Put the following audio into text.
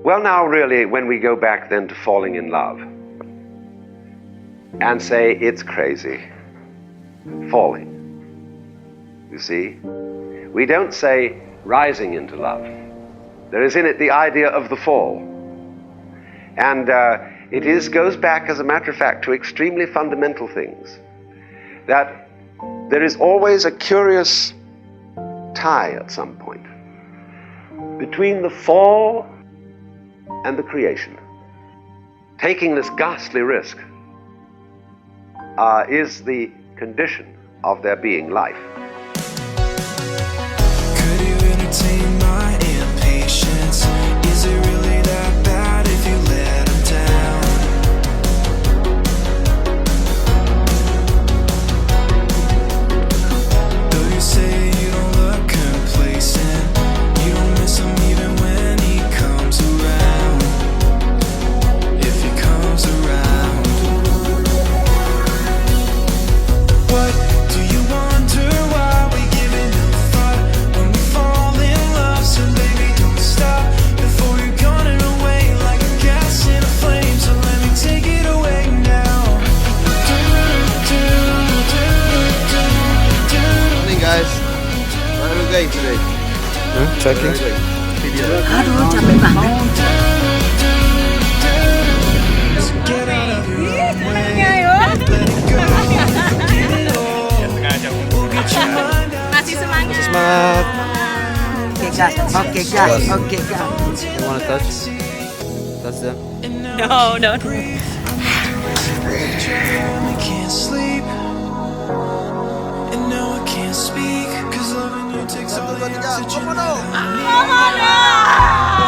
Well, now really, when we go back then to falling in love and say it's crazy, falling, you see, we don't say rising into love. There is in it the idea of the fall. And it goes back, as a matter of fact, to extremely fundamental things. That there is always a curious tie at some point between the fall and the creation. Taking this ghastly risk is the condition of there being life. Could you entertain my impatience? Is it really that bad if you let him down? Though you say you don't look complacent, you don't miss him even when he comes around. If he comes around, what do you wonder why we give it no thought when we fall in love? So baby, don't stop before you're gone and away like a gas in a flame. So let me take it away now. Morning guys, where are we going today? Checking. Aduh, capek banget. Get out of your own way. Masih semangat. Semangat. Oke gas. You wanna touch? Touch them. No. I can't sleep, and now I can't speak, 'cause loving you takes all the oxygen that I need. Komodo!